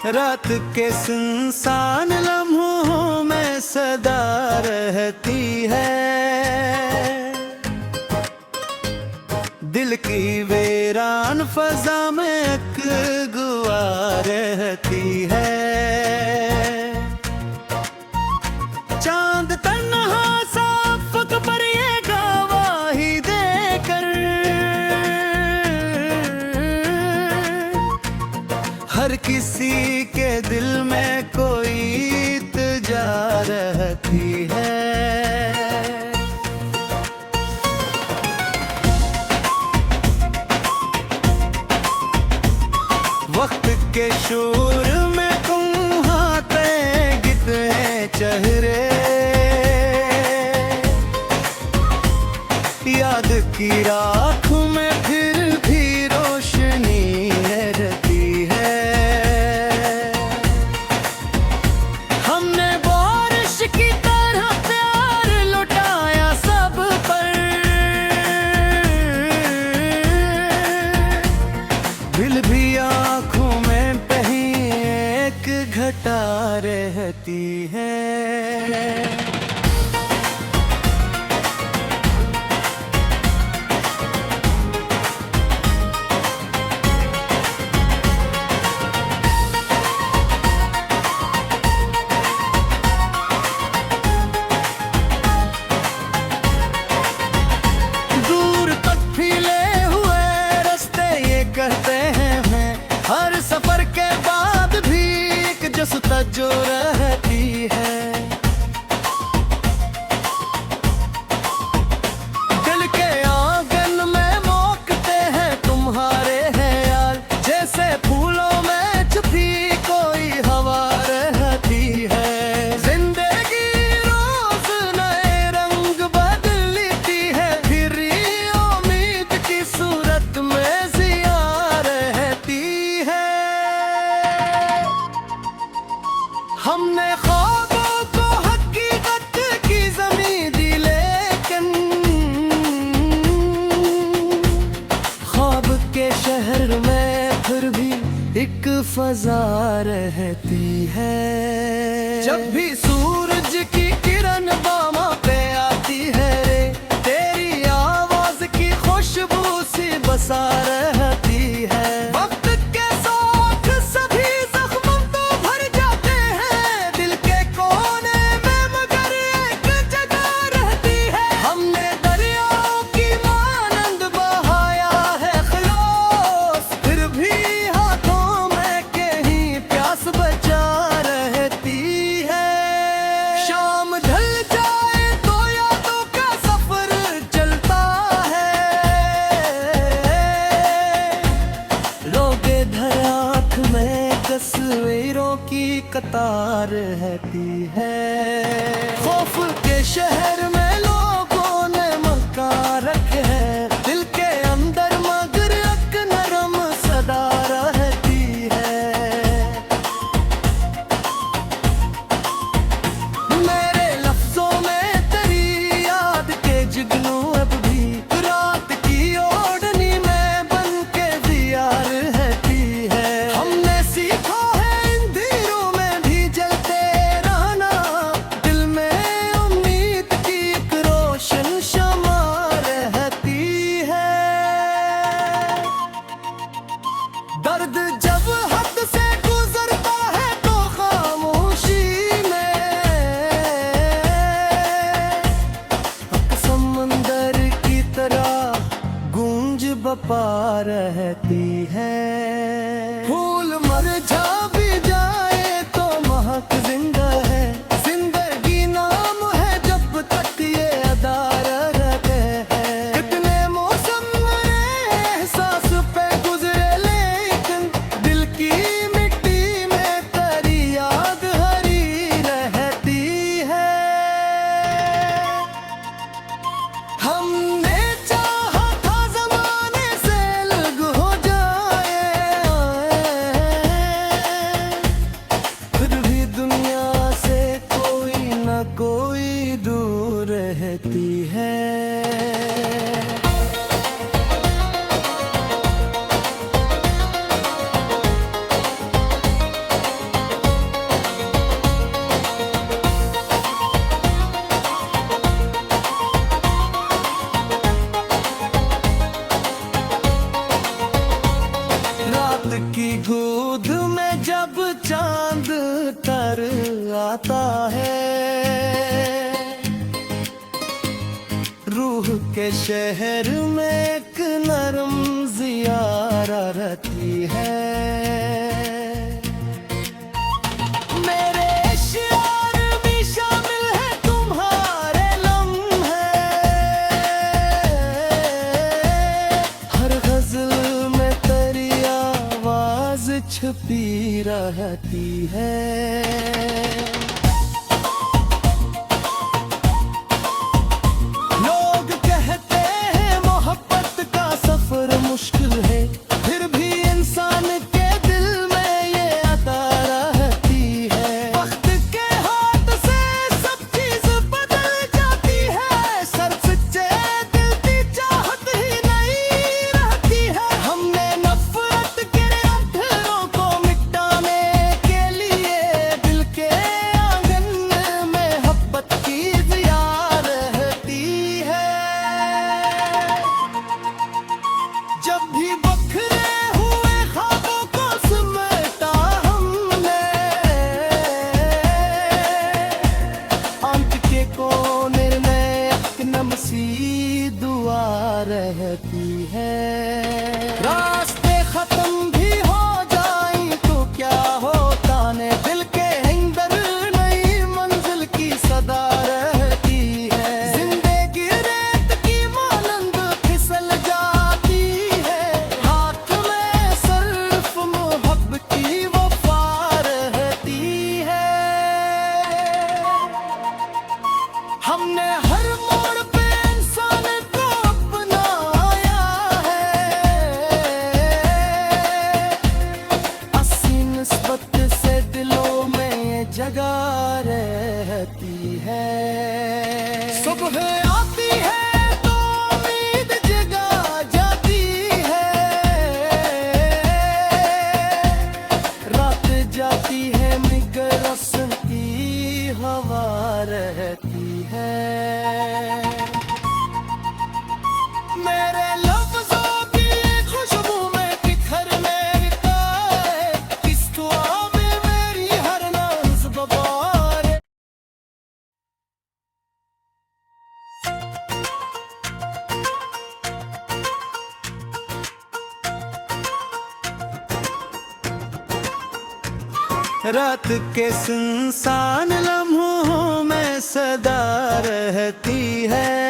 रात के सुनसान लम्हों में सदा रहती है, दिल की वीरान फजा में एक गुआ रहती है। चांद तन्हा सा अफ़क़ पर ये गवाही देकर हर किसी के दिल में कोई इत्जा रहती है। वक्त के शोर में कुम्हाते गिरते चेहरे, याद की राख में फिर भी रोशनी रहती है। हमने बारिश की तरह प्यार लुटाया सब पर, दिल भी आँखों में कहीं एक घटा रहती है। कहते हैं मैं हर सफर के बाद भी एक जस्ता जो रहती है। दिल के आंगन में मोहकते हैं तुम्हारे ख्याल, जैसे फूलों में छुपी कोई हवा रहती है। जिंदगी रोज नए रंग बदलती है, फिर उम्मीद की सूरत में हमने ख्वाबों को हकीकत की ज़मीं दी, लेकिन ख्वाब के शहर में फिर भी एक फज़ा रहती है। जब भी सूरज की किरण बामा पे आती है रे, तेरी आवाज़ की खुशबू सी बसा रहती है। तस्वीरों की कतार रहती है। खौफ के शहर में लोगों ने मकान रखे हैं, दिल के अंदर मगर एक नरम सदा रहती है। मेरे लफ्जों में तेरी याद के जुगनू अब भी रात की ओढ़नी में बन के दिया रहती है। हमने सीखा दर्द जब हद से गुजरता है तो खामोशी में समंदर की तरह गूंज बपा रहती है। फूल मर जा भी जाए तो महक जिंदा है, जिंदगी नाम है जब तक ये अदा रहते हैं। कितने मौसम एहसास पे गुजरे, हमने चाहा था ज़माने से अलग हो जाए, फिर भी दुनिया से कोई न कोई दूर रहती है। आता है। रूह के शहर में एक नरम ज़ियारा रहती है। मेरे इश्यार भी शामिल है तुम्हारे लम्हे, हर गज़ल में तेरी आवाज़ छुपी रहती है। मुश्किल है फिर भी इंसान के दिल में ये अता रहती है। वक्त के हाथ से सब चीज बदल जाती है, सर सच्चे दिल की चाहत ही नहीं रहती है। हमने नफरत के अंधेरों को मिटाने के लिए दिल के आंगन में मोहब्बत की ज़िया रहती है। जब भी बखरे हुए ख्वाबों को समेटा हमने, आंख के कोने में एक नमसी दुआ रहती है। रास्ते खत्म भी हो जाएं तो क्या होता ने, दिल के अंदर नई मंजिल की सदा रहती है। जिंदगी रेत की मानंद फिसल जाती है, हाथ में सिर्फ मोहब्बत की वफा रहती है। हमने हर मोड़ पे इंसान को अपनाया है, अस्सी निस्बत से दिलों में ये जगह रहती है। सुबह आती है तो उम्मीद जगा जाती है, रात जाती है मगर रस्म की हवा रहती है। मेरे लफ्ज़ों की खुशबू में बिखरने का है, इस दुआ में मेरी हर नाज़ बबार। रात के सुनसान लम्हों में सदा रहती है।